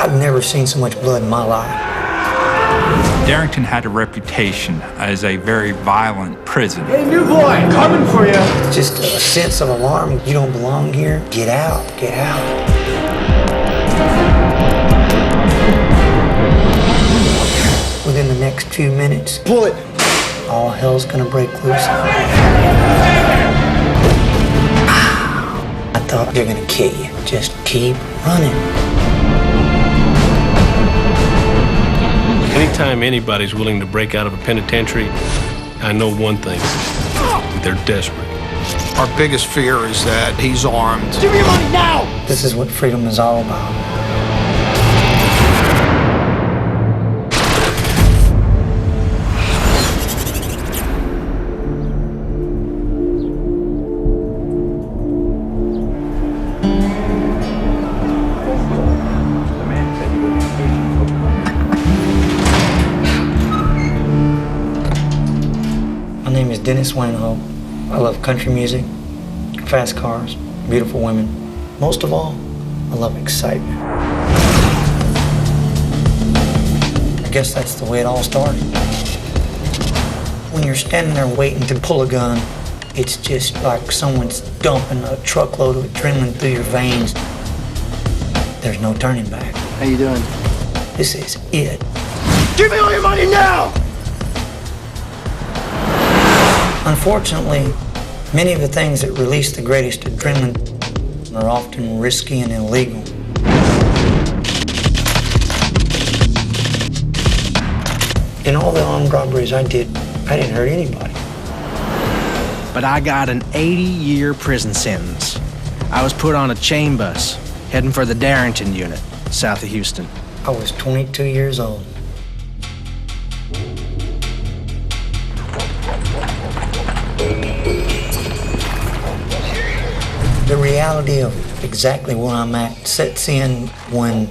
I've never seen so much blood in my life. Darrington had a reputation as a very violent prison. Hey, new boy, coming for you. Just a sense of alarm. You don't belong here. Get out, get out. Within the next few minutes, Bullet. all hell's gonna break loose. I thought they're gonna kill you. Just keep running. Anytime anybody's willing to break out of a penitentiary, I know one thing. They're desperate. Our biggest fear is that he's armed. Give me your money now! This is what freedom is all about. My name is Dennis Wainhope. I love country music, fast cars, beautiful women. Most of all, I love excitement. I guess that's the way it all started. When you're standing there waiting to pull a gun, it's just like someone's dumping a truckload of adrenaline through your veins. There's no turning back. How you doing? This is it. Give me all your money now! Unfortunately, many of the things that release the greatest adrenaline are often risky and illegal. In all the armed robberies I did, I didn't hurt anybody. But I got an 80-year prison sentence. I was put on a chain bus, heading for the Darrington unit, south of Houston. I was 22 years old. The reality of exactly where I'm at sets in when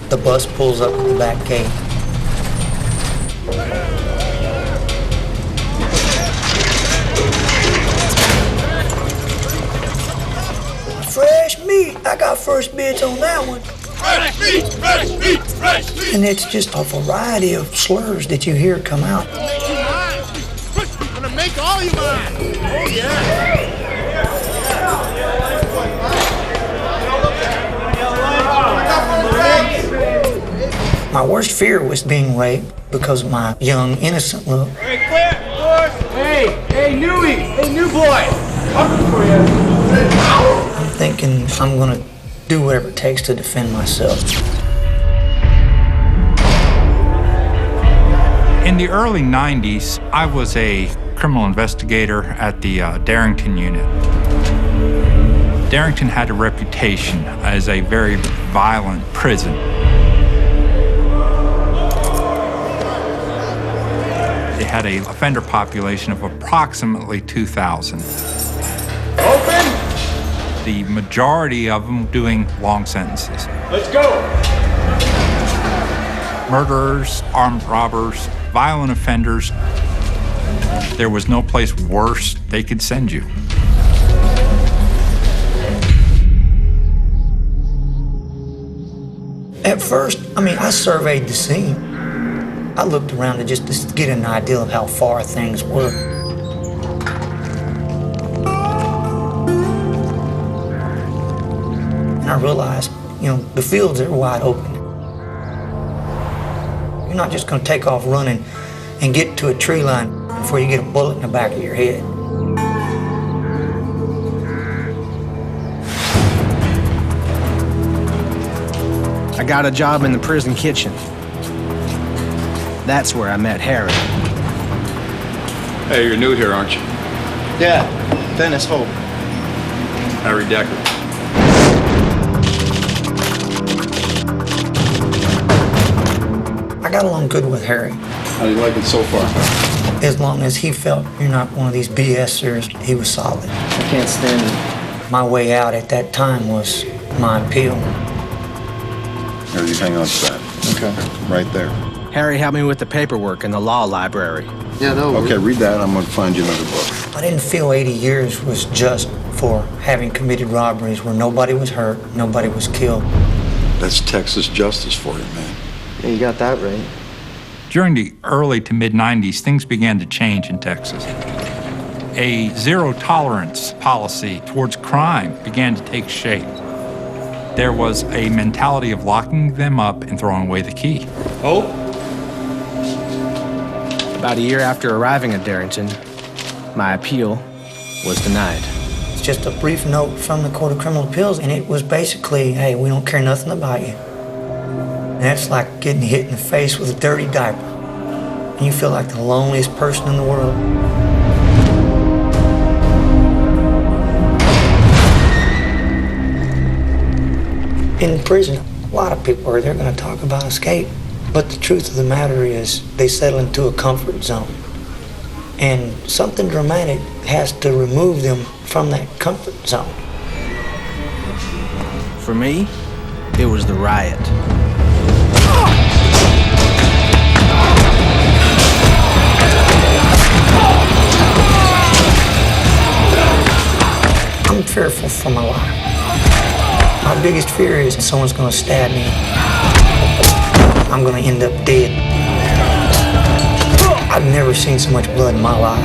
the bus pulls up at the back gate. Fresh meat! I got first bids on that one. Fresh meat! Fresh meat! Fresh meat! And it's just a variety of slurs that you hear come out. I'm gonna make all you mine! Oh yeah! My worst fear was being raped because of my young, innocent look. Hey, clear! Hey, newie! Hey, new boy! Coming for you. I'm thinking I'm gonna do whatever it takes to defend myself. In the early 90s, I was a criminal investigator at the Darrington unit. Darrington had a reputation as a very violent prison. They had an offender population of approximately 2,000. Open! The majority of them doing long sentences. Let's go! Murderers, armed robbers, violent offenders. There was no place worse they could send you. At first, I surveyed the scene. I looked around to just get an idea of how far things were. And I realized, the fields are wide open. You're not just gonna take off running and get to a tree line before you get a bullet in the back of your head. I got a job in the prison kitchen. That's where I met Harry. Hey, you're new here, aren't you? Yeah, Dennis Hope. Harry Decker. I got along good with Harry. How do you like it so far? As long as he felt you're not one of these BSers, he was solid. I can't stand it. My way out at that time was my appeal. There, you hang on to that. Okay. Right there. Harry helped me with the paperwork in the law library. Yeah, no. Okay, read that. I'm going to find you another book. I didn't feel 80 years was just for having committed robberies where nobody was hurt, nobody was killed. That's Texas justice for you, man. Yeah, you got that right. During the early to mid-90s, things began to change in Texas. A zero-tolerance policy towards crime began to take shape. There was a mentality of locking them up and throwing away the key. Oh? About a year after arriving at Darrington, my appeal was denied. It's just a brief note from the Court of Criminal Appeals, and it was basically, hey, we don't care nothing about you. And that's like getting hit in the face with a dirty diaper. And you feel like the loneliest person in the world. In prison, a lot of people are there going to talk about escape. But the truth of the matter is they settle into a comfort zone. And something dramatic has to remove them from that comfort zone. For me, it was the riot. I'm fearful for my life. My biggest fear is someone's gonna stab me. I'm gonna end up dead. I've never seen so much blood in my life.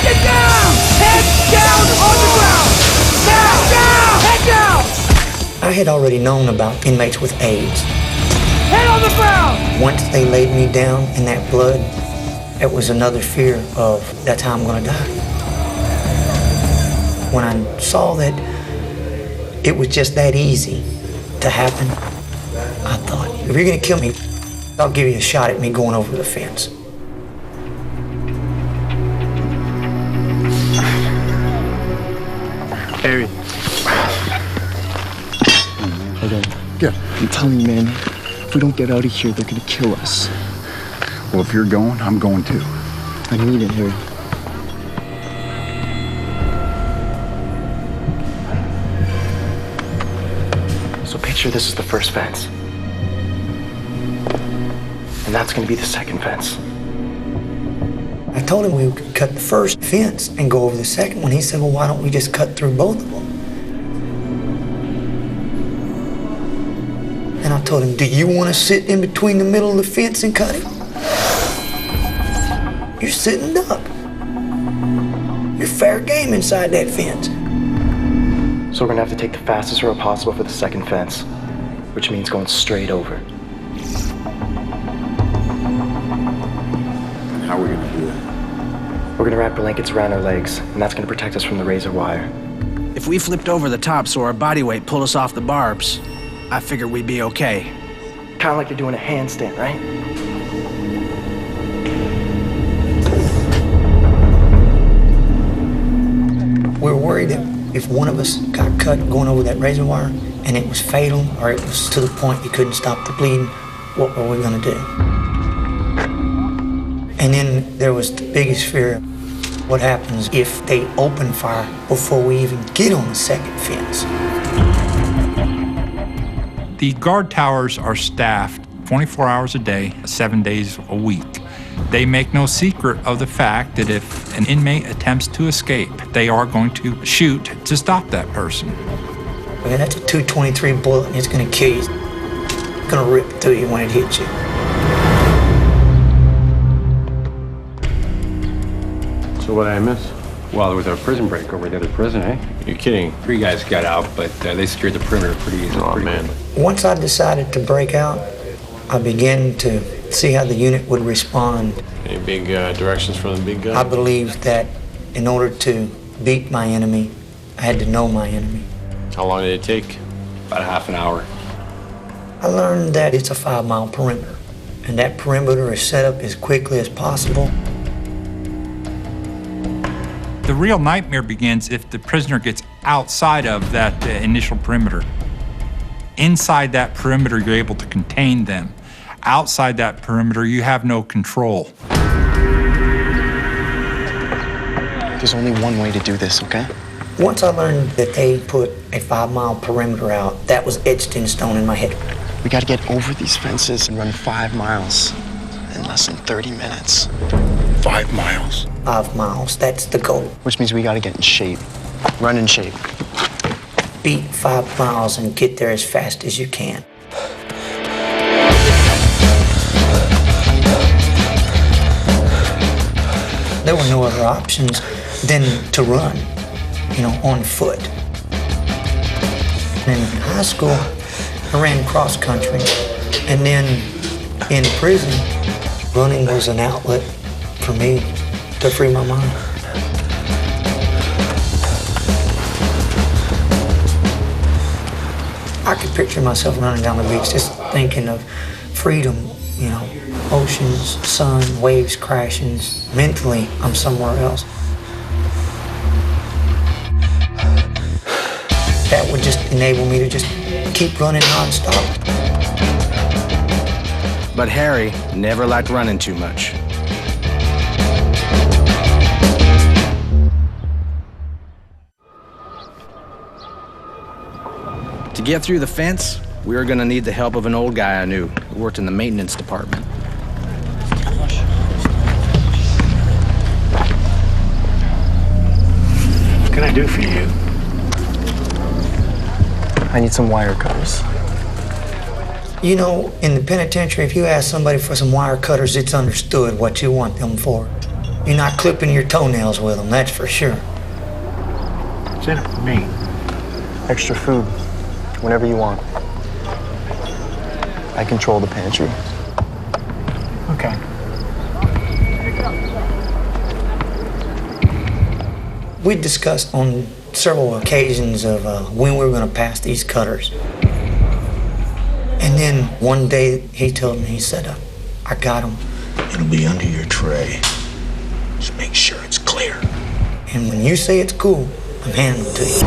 Get down! Head down on the ground! Down! Head down! I had already known about inmates with AIDS. Head on the ground! Once they laid me down in that blood, it was another fear of that's how I'm gonna die. When I saw that it was just that easy to happen, I thought, if you're gonna kill me, I'll give you a shot at me going over the fence. Harry. Hold on. Yeah. I'm telling you, man, if we don't get out of here, they're gonna kill us. Well, if you're going, I'm going too. I need it, Harry. So picture this is the first fence. And that's gonna be the second fence. I told him we could cut the first fence and go over the second one. He said, well, why don't we just cut through both of them? And I told him, do you want to sit in between the middle of the fence and cut it? You're sitting duck. You're fair game inside that fence. So we're gonna have to take the fastest route possible for the second fence, which means going straight over. How are we gonna do that? We're gonna wrap blankets around our legs, and that's gonna protect us from the razor wire. If we flipped over the top so our body weight pulled us off the barbs, I figured we'd be okay. Kinda like you're doing a handstand, right? We were worried that if one of us got cut going over that razor wire and it was fatal or it was to the point you couldn't stop the bleeding, what were we gonna do? And then there was the biggest fear. What happens if they open fire before we even get on the second fence? The guard towers are staffed 24 hours a day, 7 days a week. They make no secret of the fact that if an inmate attempts to escape, they are going to shoot to stop that person. Okay, that's a .223 bullet and it's gonna kill you. It's gonna rip through you when it hits you. So what did I miss? Well, there was a prison break over the other prison, eh? You're kidding. 3 guys got out, but they secured the perimeter pretty easily. Oh, man. Once I decided to break out, I began to see how the unit would respond. Any big directions from the big guy? I believed that in order to beat my enemy, I had to know my enemy. How long did it take? About a half an hour. I learned that it's a 5-mile perimeter, and that perimeter is set up as quickly as possible. The real nightmare begins if the prisoner gets outside of that initial perimeter. Inside that perimeter, you're able to contain them. Outside that perimeter, you have no control. There's only one way to do this, okay? Once I learned that they put a 5-mile perimeter out, that was etched in stone in my head. We gotta get over these fences and run 5 miles. in less than 30 minutes. 5 miles. 5 miles, that's the goal. Which means we gotta get in shape. Run in shape. Beat 5 miles and get there as fast as you can. There were no other options than to run, on foot. In high school, I ran cross country, and then in prison, running was an outlet for me to free my mind. I could picture myself running down the beach just thinking of freedom, oceans, sun, waves crashing. Mentally, I'm somewhere else. That would just enable me to just keep running nonstop. But Harry never liked running too much. To get through the fence, we were gonna need the help of an old guy I knew who worked in the maintenance department. What can I do for you? I need some wire cutters. In the penitentiary, if you ask somebody for some wire cutters, it's understood what you want them for. You're not clipping your toenails with them, that's for sure. What's in it for me? Extra food, whenever you want. I control the pantry. Okay. We discussed on several occasions of when we were going to pass these cutters. And then one day he told me, he said, I got them. It'll be under your tray. Just make sure it's clear. And when you say it's cool, I'm handing them to you.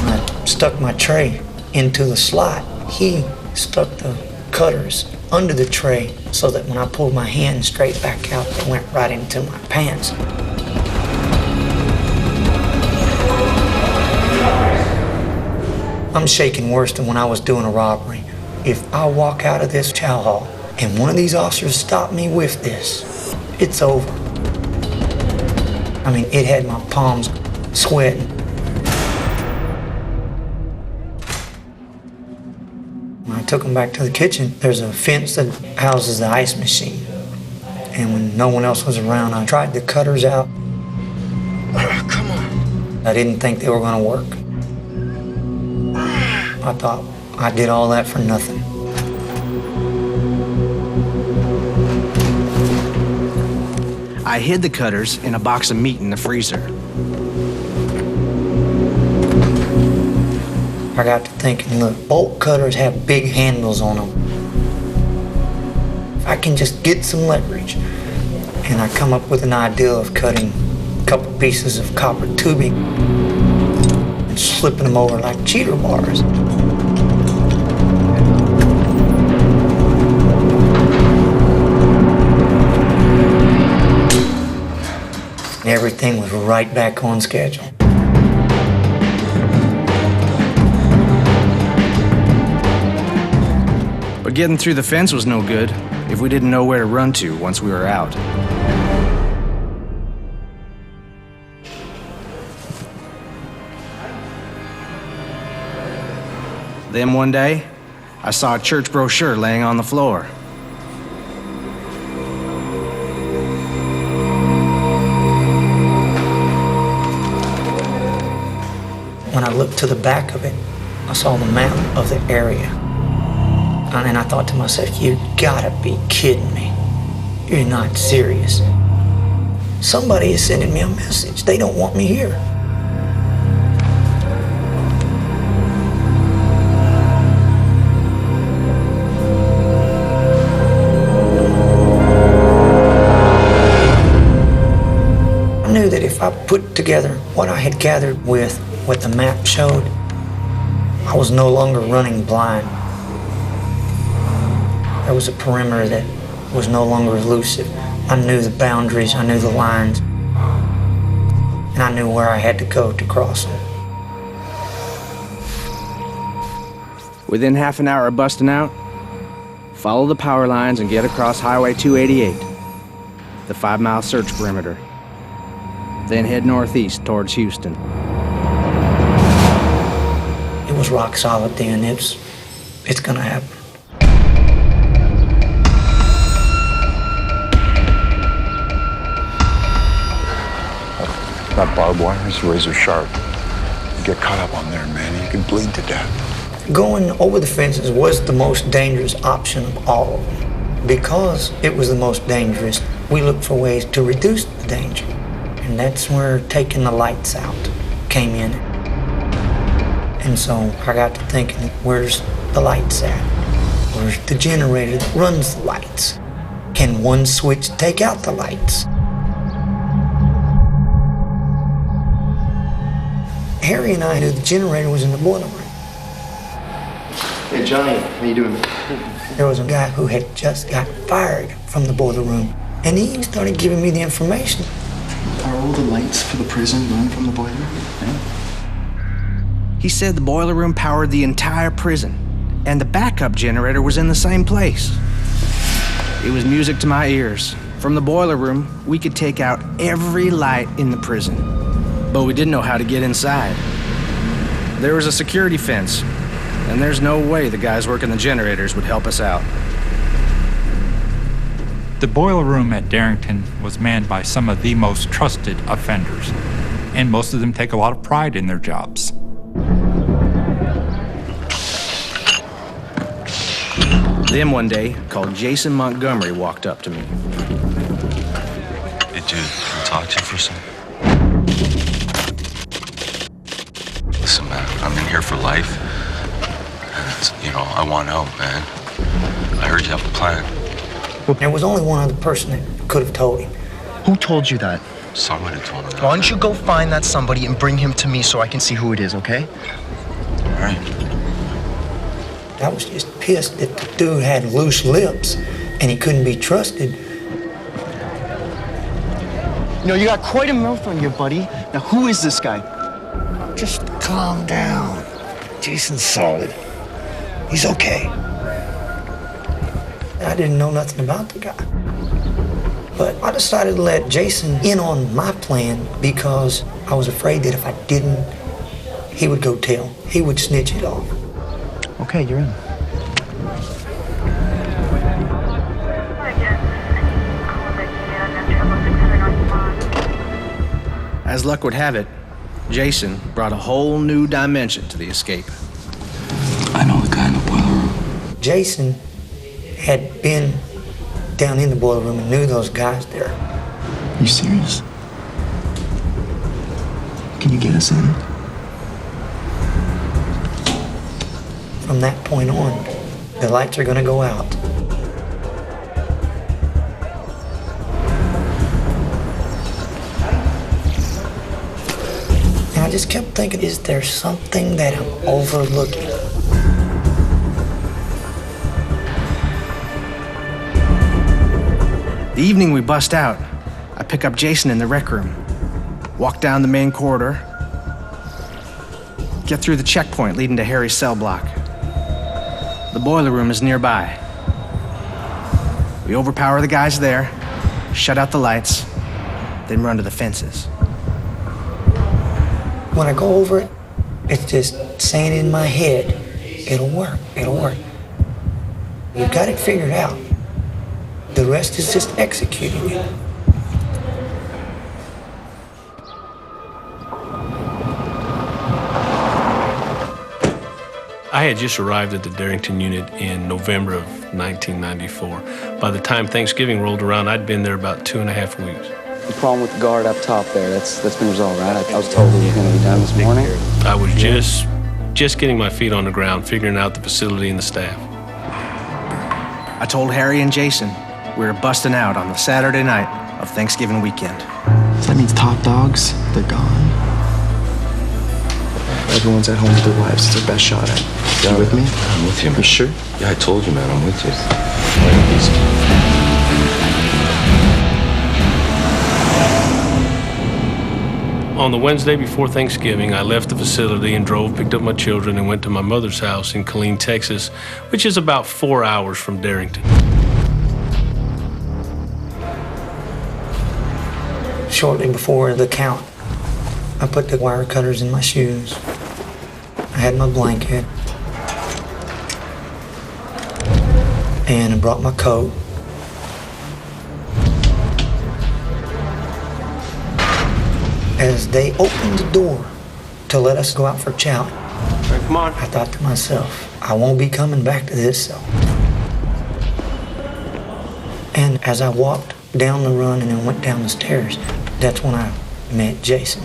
I stuck my tray into the slot. He stuck the cutters under the tray so that when I pulled my hand straight back out, they went right into my pants. I'm shaking worse than when I was doing a robbery. If I walk out of this chow hall and one of these officers stop me with this, it's over. It had my palms sweating. When I took them back to the kitchen, there's a fence that houses the ice machine. And when no one else was around, I tried the cutters out. Come on. I didn't think they were going to work. I thought I did all that for nothing. I hid the cutters in a box of meat in the freezer. I got to thinking, look, bolt cutters have big handles on them. If I can just get some leverage, and I come up with an idea of cutting a couple pieces of copper tubing and slipping them over like cheater bars. Everything was right back on schedule. But getting through the fence was no good if we didn't know where to run to once we were out. Then one day, I saw a church brochure laying on the floor. When I looked to the back of it, I saw the map of the area. And I thought to myself, you gotta be kidding me. You're not serious. Somebody is sending me a message. They don't want me here. I knew that if I put together what I had gathered with what the map showed, I was no longer running blind. There was a perimeter that was no longer elusive. I knew the boundaries, I knew the lines, and I knew where I had to go to cross them. Within half an hour of busting out, follow the power lines and get across Highway 288, the 5-mile search perimeter. Then head northeast towards Houston. It was rock solid then. It's gonna happen. That barbed wire is razor sharp. You get caught up on there, man, you can bleed to death. Going over the fences was the most dangerous option of all of them. Because it was the most dangerous, we looked for ways to reduce the danger. And that's where taking the lights out came in. And so I got to thinking, where's the lights at? Where's the generator that runs the lights? Can one switch take out the lights? Harry and I knew the generator was in the boiler room. Hey, Johnny, how you doing? There was a guy who had just got fired from the boiler room, and he started giving me the information. Are all the lights for the prison run from the boiler room? He said the boiler room powered the entire prison, and the backup generator was in the same place. It was music to my ears. From the boiler room, we could take out every light in the prison, but we didn't know how to get inside. There was a security fence, and there's no way the guys working the generators would help us out. The boiler room at Darrington was manned by some of the most trusted offenders, and most of them take a lot of pride in their jobs. Then one day, called Jason Montgomery walked up to me. Hey, dude, can I talk to you for a second? Listen, man, I'm in here for life. And, I want out, man. I heard you have a plan. There was only one other person that could have told him. Who told you that? Somebody told me that. Why don't you go find that somebody and bring him to me so I can see who it is, okay? All right. I was just pissed that the dude had loose lips and he couldn't be trusted. You got quite a mouth on you, buddy. Now, who is this guy? Just calm down. Jason's solid. He's okay. I didn't know nothing about the guy. But I decided to let Jason in on my plan because I was afraid that if I didn't, he would go tell. He would snitch it off. Okay, you're in. As luck would have it, Jason brought a whole new dimension to the escape. I know the guy in the boiler room. Jason had been down in the boiler room and knew those guys there. You serious? Can you get us in? From that point on, the lights are gonna go out. And I just kept thinking, is there something that I'm overlooking? The evening we bust out, I pick up Jason in the rec room, walk down the main corridor, get through the checkpoint leading to Harry's cell block. The boiler room is nearby. We overpower the guys there, shut out the lights, then run to the fences. When I go over it, it's just saying in my head, it'll work, it'll work. You've got it figured out. The rest is just executing it. I had just arrived at the Darrington unit in November of 1994. By the time Thanksgiving rolled around, I'd been there about 2.5 weeks. The problem with the guard up top there, that's been resolved, right? I was told it was going to be done this morning. I was just getting my feet on the ground, figuring out the facility and the staff. I told Harry and Jason we were busting out on the Saturday night of Thanksgiving weekend. So that means top dogs, they're gone. Everyone's at home with their wives. It's their best shot at. You with me? I'm with you, man. You sure? Yeah, I told you, man. I'm with you. On the Wednesday before Thanksgiving, I left the facility and picked up my children, and went to my mother's house in Killeen, Texas, which is about 4 hours from Darrington. Shortly before the count, I put the wire cutters in my shoes. I had my blanket. And I brought my coat. As they opened the door to let us go out for chow, Right, come on. I thought to myself, I won't be coming back to this cell. And as I walked down the run and then went down the stairs, that's when I met Jason.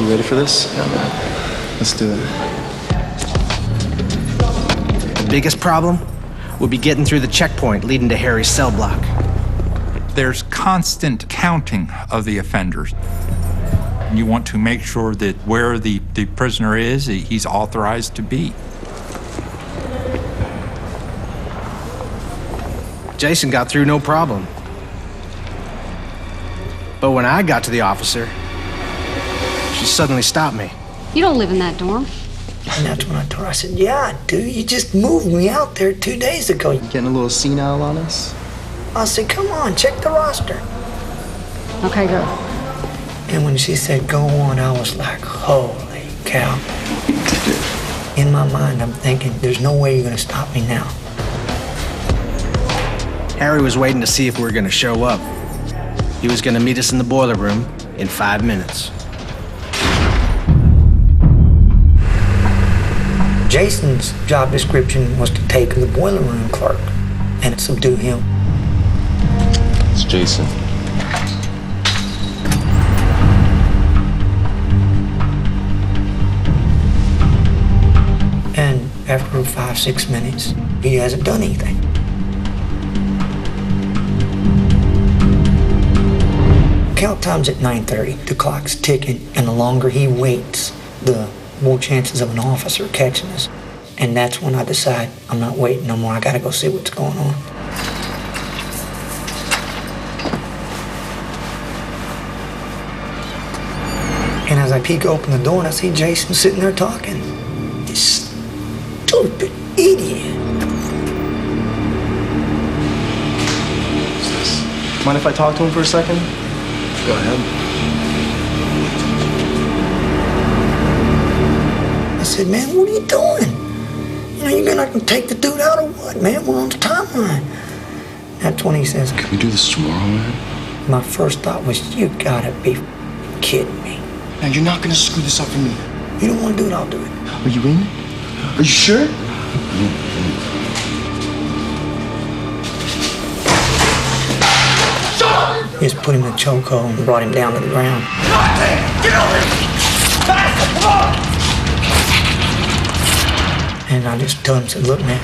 You ready for this? Yeah, man. Let's do it. The biggest problem would be getting through the checkpoint leading to Harry's cell block. There's constant counting of the offenders. You want to make sure that where the prisoner is, he's authorized to be. Jason got through no problem. But when I got to the officer, she suddenly stopped me. You don't live in that dorm. And that's when I told her, I said, yeah, I do. You just moved me out there 2 days ago. You getting a little senile on us? I said, come on, check the roster. Okay, go. And when she said, go on, I was like, holy cow. In my mind, I'm thinking, there's no way you're gonna stop me now. Harry was waiting to see if we were gonna show up. He was gonna meet us in the boiler room in 5 minutes. Jason's job description was to take the boiler room clerk and subdue him. It's Jason. And after 5-6 minutes, he hasn't done anything. Count time's at 9:30. The clock's ticking, and the longer he waits, the more chances of an officer catching us. And that's when I decide I'm not waiting no more. I gotta go see what's going on. And as I peek open the door and I see Jason sitting there talking. This stupid idiot. Mind if I talk to him for a second? Go ahead. I said, man, what are you doing? You know, you're gonna take the dude out or what, man? We're on the timeline. That's when he says, Can we do this tomorrow, man? my first thought was, you gotta be kidding me. Now, you're not gonna screw this up for me. You don't wanna do it, I'll do it. Are you in? Are you sure? He just put him in a chokehold and brought him down to the ground. Get over here! Faster, come on! And I just told him, said, look, man,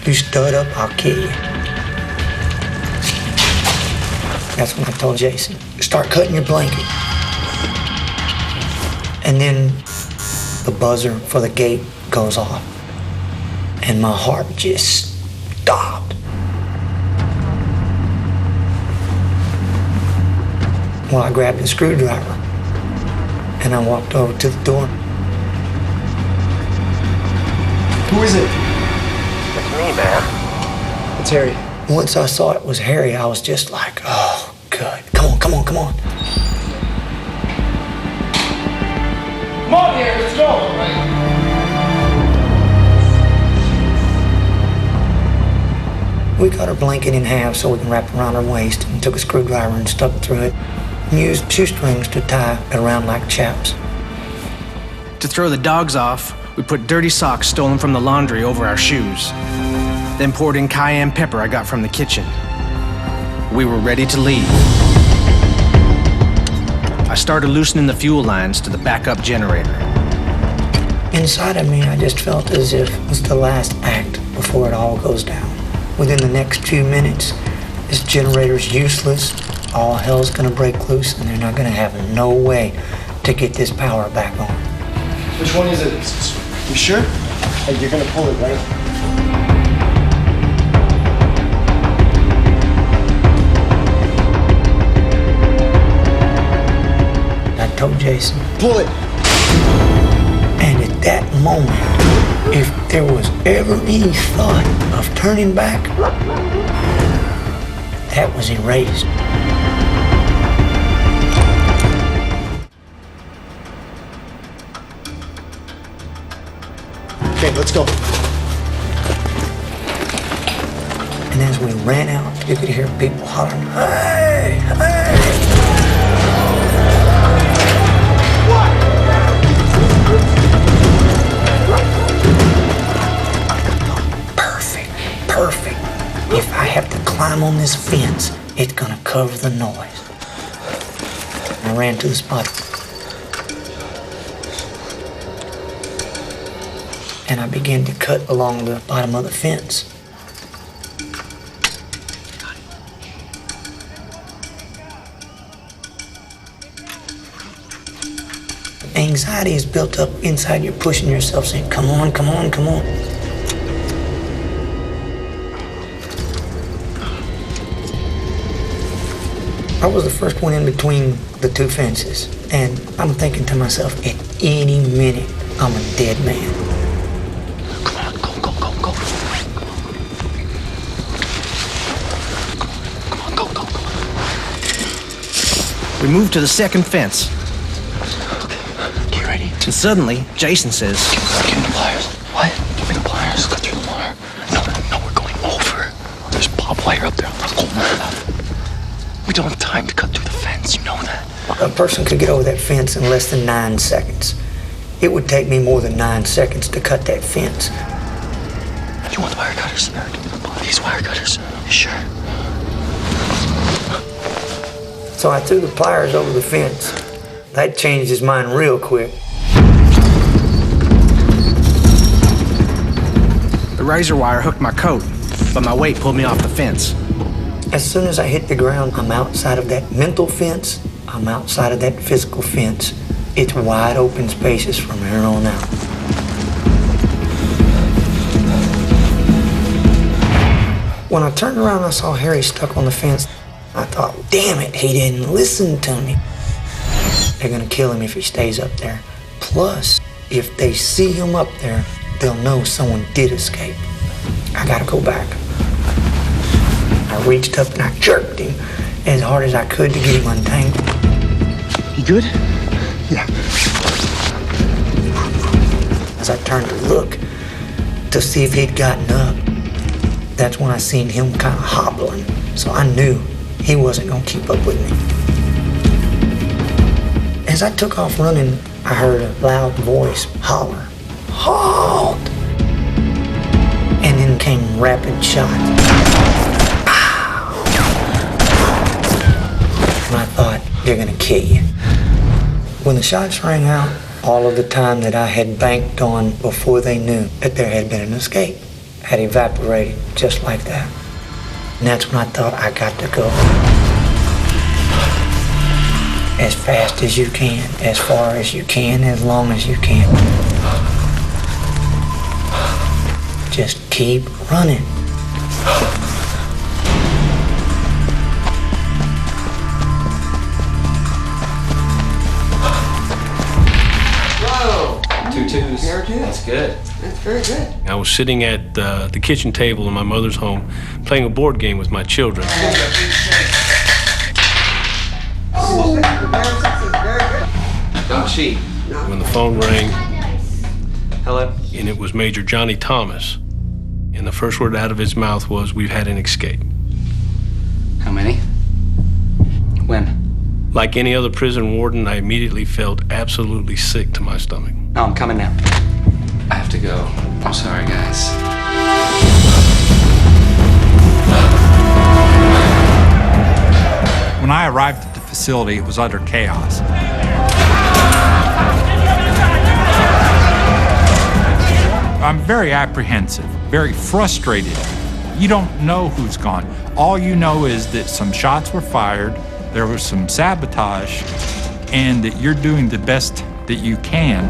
you stud up, I'll kill you. That's when I told Jason, start cutting your blanket. And then the buzzer for the gate goes off. And my heart just stopped. Well, I grabbed a screwdriver and I walked over to the door. Who is it? It's me, man. It's Harry. Once I saw it was Harry, I was just like, oh, good. Come on, come on, come on. Come on here, let's go! We cut our blanket in half so we can wrap it around our waist and took a screwdriver and stuck through it and used shoestrings to tie it around like chaps. To throw the dogs off, we put dirty socks stolen from the laundry over our shoes. Then poured in cayenne pepper I got from the kitchen. We were ready to leave. I started loosening the fuel lines to the backup generator. Inside of me, I just felt as if it was the last act before it all goes down. Within the next few minutes, this generator's useless, all hell's gonna break loose, and they're not gonna have no way to get this power back on. Which one is it? You sure? Hey, you're gonna pull it, right? I told Jason. Pull it. And at that moment, if there was ever any thought of turning back, that was erased. Okay, let's go. And as we ran out, you could hear people hollering, "Hey, hey!" Perfect. If I have to climb on this fence, it's gonna cover the noise. I ran to the spot. And I began to cut along the bottom of the fence. Anxiety is built up inside you, pushing yourself, saying, come on, come on, come on. I was the first one in between the two fences, and I'm thinking to myself, at any minute, I'm a dead man. Come on, go. Come on, go. We moved to the second fence. Get ready. And suddenly, Jason says, Give me the pliers. What? Give me the pliers. Cut through the wire. No, we're going over. There's barbed wire up there. I'm not going over that. We don't have time to cut through the fence, you know that. A person could get over that fence in less than 9 seconds. It would take me more than 9 seconds to cut that fence. You want the wire cutters? These wire cutters. You sure? So I threw the pliers over the fence. That changed his mind real quick. the razor wire hooked my coat, but my weight pulled me off the fence. As soon as I hit the ground, I'm outside of that mental fence. I'm outside of that physical fence. It's wide open spaces from here on out. When I turned around, I saw Harry stuck on the fence. I thought, damn it, he didn't listen to me. They're gonna kill him if he stays up there. Plus, if they see him up there, they'll know someone did escape. I gotta go back. I reached up and I jerked him as hard as I could to get him untangled. You good? Yeah. As I turned to look to see if he'd gotten up, that's when I seen him kind of hobbling. So I knew he wasn't gonna keep up with me. As I took off running, I heard a loud voice holler, "Halt!" And then came rapid shots. Pow! And I thought, they're gonna kill you. When the shots rang out, all of the time that I had banked on before they knew that there had been an escape had evaporated just like that. And that's when I thought, I got to go. As fast as you can, as far as you can, as long as you can. Just keep running. Whoa! 2 2s. That's good. That's very good. I was sitting at the kitchen table in my mother's home playing a board game with my children. Don't cheat. When the phone rang, Hello? and it was Major Johnny Thomas, and the first word out of his mouth was, "We've had an escape." How many? When? Like any other prison warden, I immediately felt absolutely sick to my stomach. No, I'm coming now. I have to go. I'm sorry, guys. When I arrived at the facility, it was utter chaos. I'm very apprehensive, very frustrated. You don't know who's gone. All you know is that some shots were fired, there was some sabotage, and that you're doing the best that you can.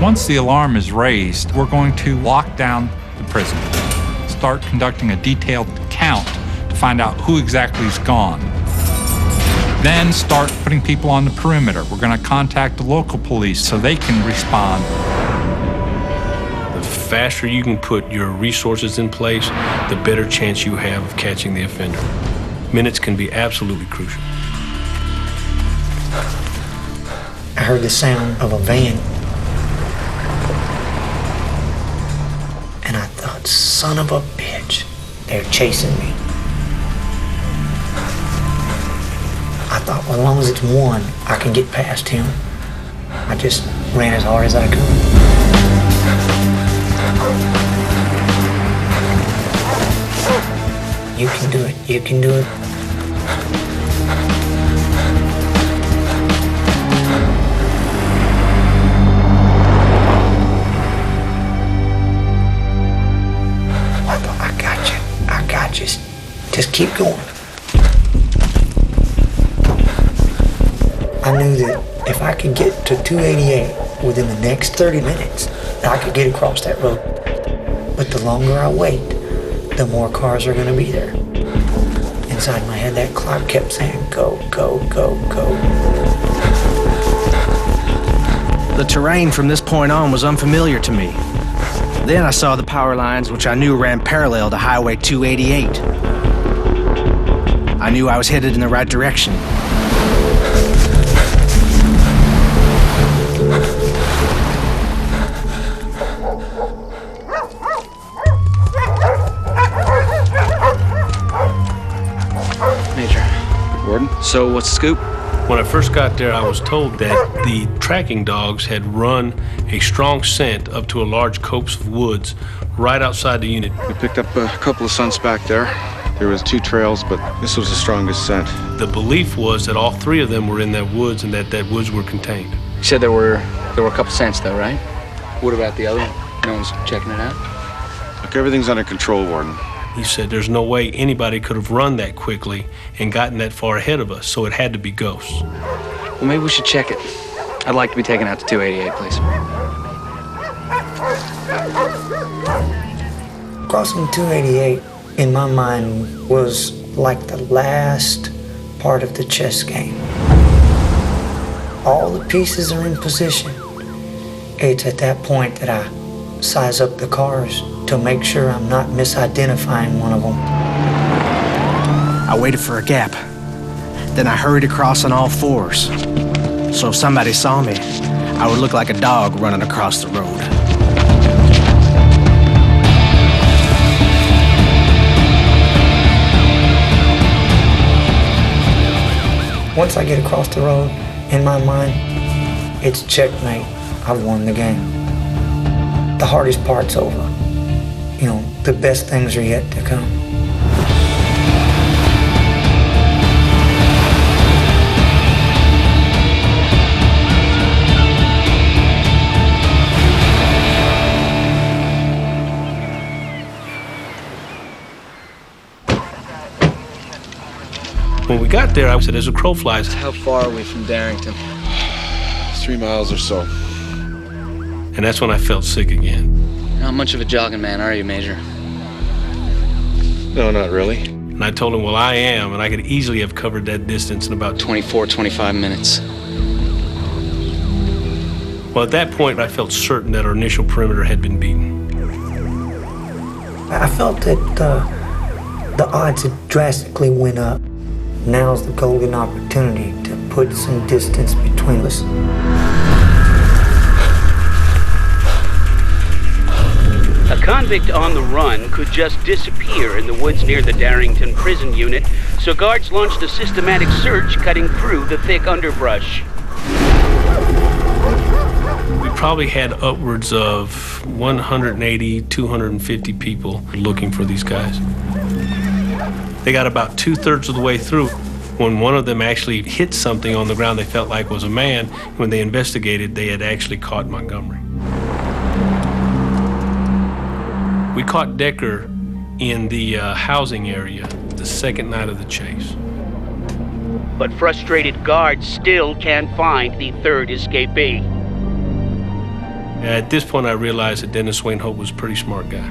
Once the alarm is raised, we're going to lock down the prison, start conducting a detailed count to find out who exactly is gone. Then start putting people on the perimeter. We're going to contact the local police so they can respond. The faster you can put your resources in place, the better chance you have of catching the offender. Minutes can be absolutely crucial. I heard the sound of a van. And I thought, son of a bitch, they're chasing me. I thought, well, as long as it's one, I can get past him. I just ran as hard as I could. You can do it. You can do it. I thought, I got you. I got you. Just keep going. I knew that if I could get to 288 within the next 30 minutes, I could get across that road. But the longer I wait, the more cars are going to be there. Inside my head, that clock kept saying, go, go, go, go. The terrain from this point on was unfamiliar to me. Then I saw the power lines, which I knew ran parallel to Highway 288. I knew I was headed in the right direction. So what's the scoop? When I first got there, I was told that the tracking dogs had run a strong scent up to a large copse of woods right outside the unit. We picked up a couple of scents back there. There was 2 trails, but this was the strongest scent. The belief was that all 3 of them were in that woods and that woods were contained. You said there were a couple scents though, right? What about the other one? No one's checking it out? Look, everything's under control, Warden. He said there's no way anybody could have run that quickly and gotten that far ahead of us, so it had to be ghosts. Well, maybe we should check it. I'd like to be taken out to 288, please. Crossing 288, in my mind, was like the last part of the chess game. All the pieces are in position. It's at that point that I size up the cars to make sure I'm not misidentifying one of them. I waited for a gap. Then I hurried across on all 4s. So if somebody saw me, I would look like a dog running across the road. Once I get across the road, in my mind, it's checkmate. I've won the game. The hardest part's over. You know, the best things are yet to come. When we got there, I said, as a crow flies. How far are we from Darrington? 3 miles or so. And that's when I felt sick again. Not much of a jogging man, are you, Major? No, not really. And I told him, well, I am, and I could easily have covered that distance in about 25 minutes. Well, at that point, I felt certain that our initial perimeter had been beaten. I felt that the odds had drastically went up. Now's the golden opportunity to put some distance between us. A convict on the run could just disappear in the woods near the Darrington prison unit, so guards launched a systematic search cutting through the thick underbrush. We probably had upwards of 180, 250 people looking for these guys. They got about 2/3 of the way through when one of them actually hit something on the ground they felt like was a man. When they investigated, they had actually caught Montgomery. We caught Decker in the housing area the second night of the chase. But frustrated guards still can't find the third escapee. At this point, I realized that Dennis Wainhope was a pretty smart guy.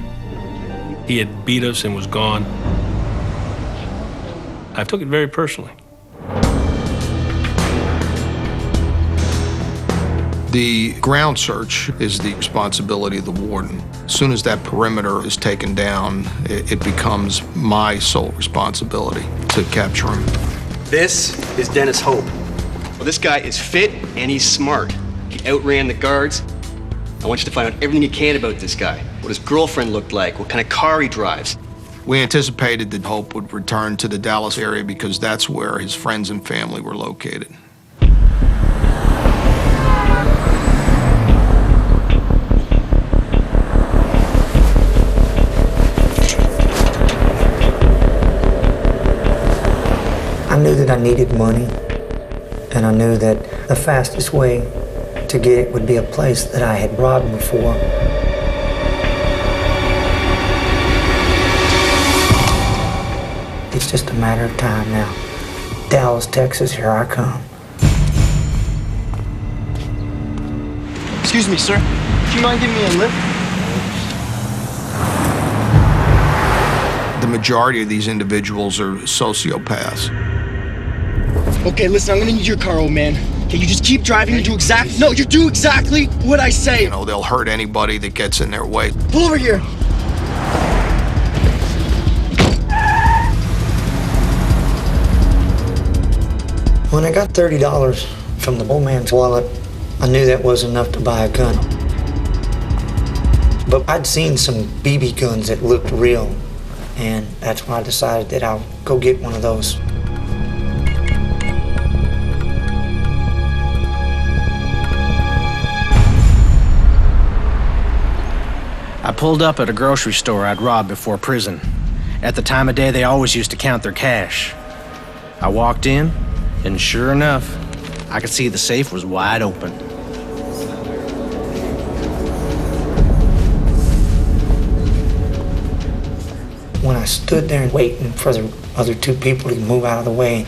He had beat us and was gone. I took it very personally. The ground search is the responsibility of the warden. As soon as that perimeter is taken down, it becomes my sole responsibility to capture him. This is Dennis Hope. Well, this guy is fit and he's smart. He outran the guards. I want you to find out everything you can about this guy. What his girlfriend looked like, what kind of car he drives. We anticipated that Hope would return to the Dallas area because that's where his friends and family were located. I knew that I needed money, and I knew that the fastest way to get it would be a place that I had robbed before. It's just a matter of time now. Dallas, Texas, here I come. Excuse me, sir. Do you mind giving me a lift? The majority of these individuals are sociopaths. Okay, listen, I'm gonna need your car, old man. Okay, you just keep driving and do exactly what I say. You know, they'll hurt anybody that gets in their way. Pull over here. When I got $30 from the old man's wallet, I knew that was enough to buy a gun. But I'd seen some BB guns that looked real, and that's why I decided that I'll go get one of those. I pulled up at a grocery store I'd robbed before prison. At the time of day, they always used to count their cash. I walked in, and sure enough, I could see the safe was wide open. When I stood there waiting for the other two people to move out of the way,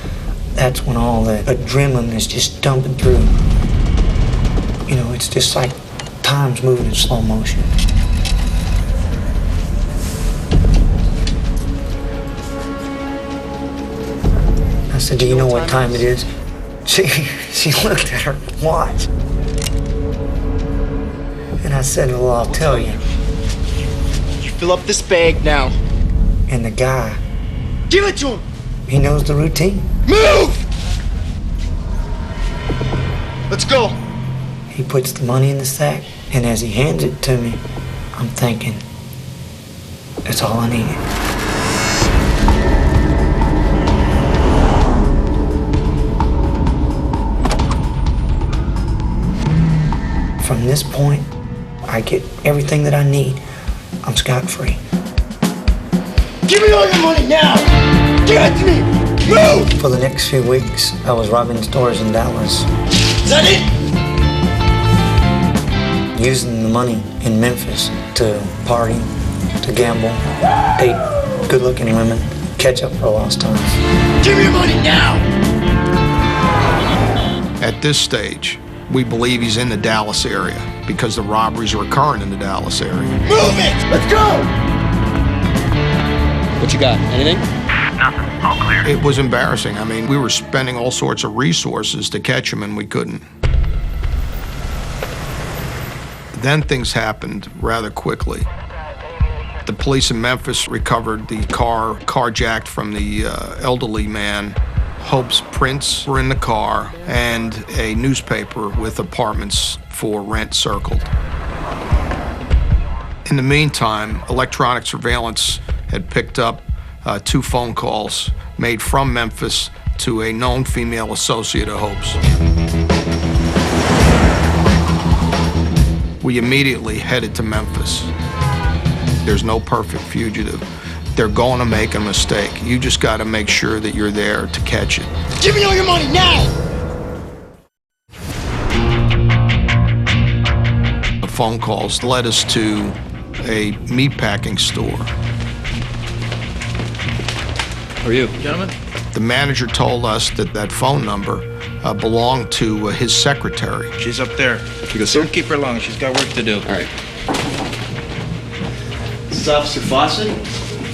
that's when all the adrenaline is just dumping through. You know, it's just like time's moving in slow motion. I said, do you know what time it is? She looked at her watch. And I said, well, I'll tell you. You fill up this bag now. And the guy, give it to him. He knows the routine. Move! Let's go. He puts the money in the sack, and as he hands it to me, I'm thinking, that's all I needed. From this point, I get everything that I need. I'm scot-free. Give me all your money now! Give it to me! Move! For the next few weeks, I was robbing stores in Dallas. Is that it? Using the money in Memphis to party, to gamble, date good-looking women, catch up for lost time. Give me your money now! At this stage, we believe he's in the Dallas area because the robberies are occurring in the Dallas area. Move it! Let's go! What you got? Anything? Nothing. All clear. It was embarrassing. I mean, we were spending all sorts of resources to catch him, and we couldn't. Then things happened rather quickly. The police in Memphis recovered the car carjacked from the elderly man. Hope's prints were in the car, and a newspaper with apartments for rent circled. In the meantime, electronic surveillance had picked up 2 phone calls made from Memphis to a known female associate of Hope's. We immediately headed to Memphis. There's no perfect fugitive. They're going to make a mistake. You just got to make sure that you're there to catch it. Give me all your money now! The phone calls led us to a meatpacking store. Who are you? Gentlemen? The manager told us that that phone number belonged to his secretary. She's up there. You go, sir? Don't keep her long. She's got work to do. All right. This is Officer Fawcett.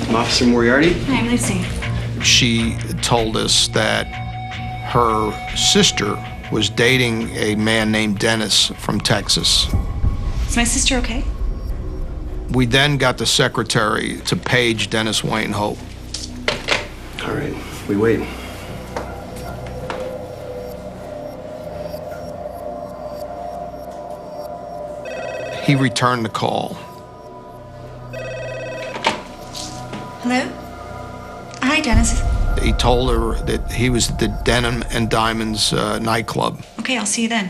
I'm Officer Moriarty. Hi, I'm Lucy. She told us that her sister was dating a man named Dennis from Texas. Is my sister okay? We then got the secretary to page Dennis Wayne Hope. All right, we wait. He returned the call. Hello? Hi, Dennis. He told her that he was at the Denim and Diamonds nightclub. Okay, I'll see you then.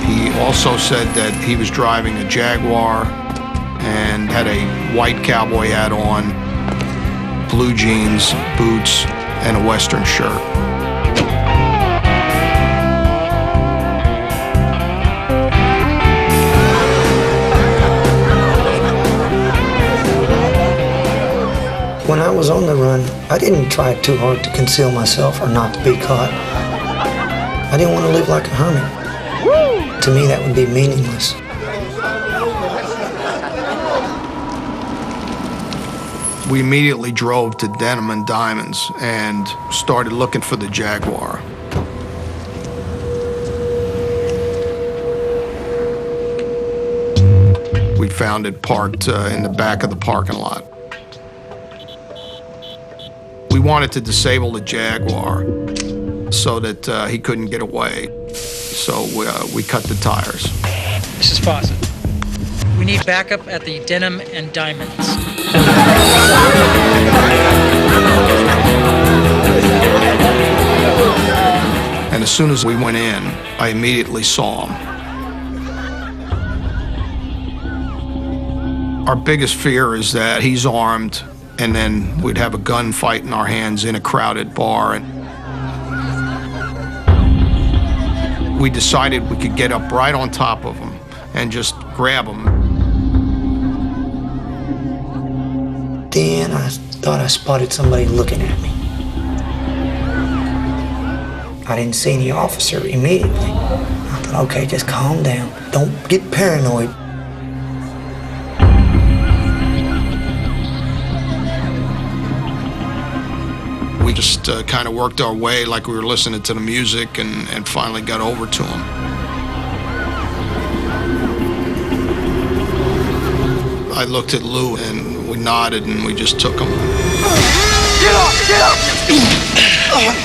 He also said that he was driving a Jaguar and had a white cowboy hat on, blue jeans, boots, and a Western shirt. When I was on the run, I didn't try too hard to conceal myself or not to be caught. I didn't want to live like a hermit. To me, that would be meaningless. We immediately drove to Denim and Diamonds and started looking for the Jaguar. We found it parked in the back of the parking lot. We wanted to disable the Jaguar so that he couldn't get away. So we cut the tires. This is Fawcett. We need backup at the Denim and Diamonds. And as soon as we went in, I immediately saw him. Our biggest fear is that he's armed, and then we'd have a gunfight in our hands in a crowded bar. And we decided we could get up right on top of him and just grab him. Then I thought I spotted somebody looking at me. I didn't see any officer immediately. I thought, okay, just calm down. Don't get paranoid. We just kind of worked our way like we were listening to the music and finally got over to him. I looked at Lou and we nodded and we just took him. Get off! Get off!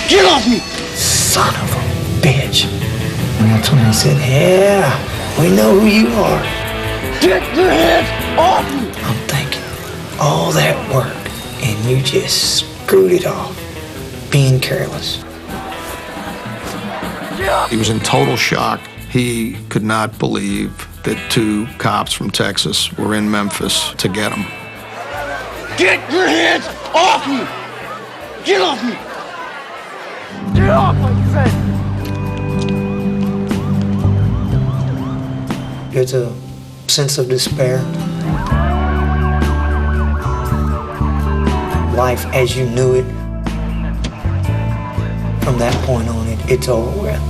Get off me! Son of a bitch. And that's when I said, yeah, we know who you are. Get your hands off me! I'm thinking, all that work and you just screwed it off, being careless. He was in total shock. He could not believe that two cops from Texas were in Memphis to get him. Get your hands off me! Get off me! Get off, like you said! There's a sense of despair. Life as you knew it, from that point on, it's over with.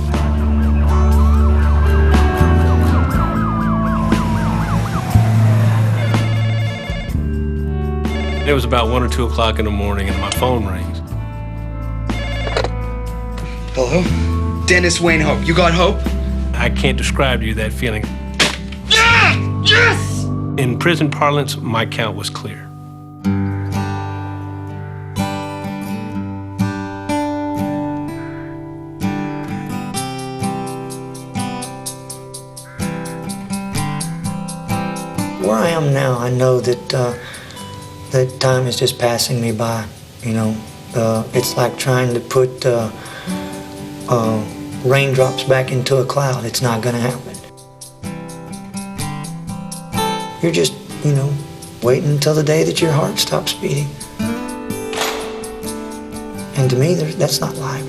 It was about 1 or 2 o'clock in the morning and my phone rings. Hello? Dennis Wayne Hope. You got Hope? I can't describe to you that feeling. Yeah! Yes! In prison parlance, my count was clear. Where I am now, I know that that time is just passing me by. You know, it's like trying to put raindrops back into a cloud. It's not going to happen. You're just, you know, waiting until the day that your heart stops beating. And to me, that's not life.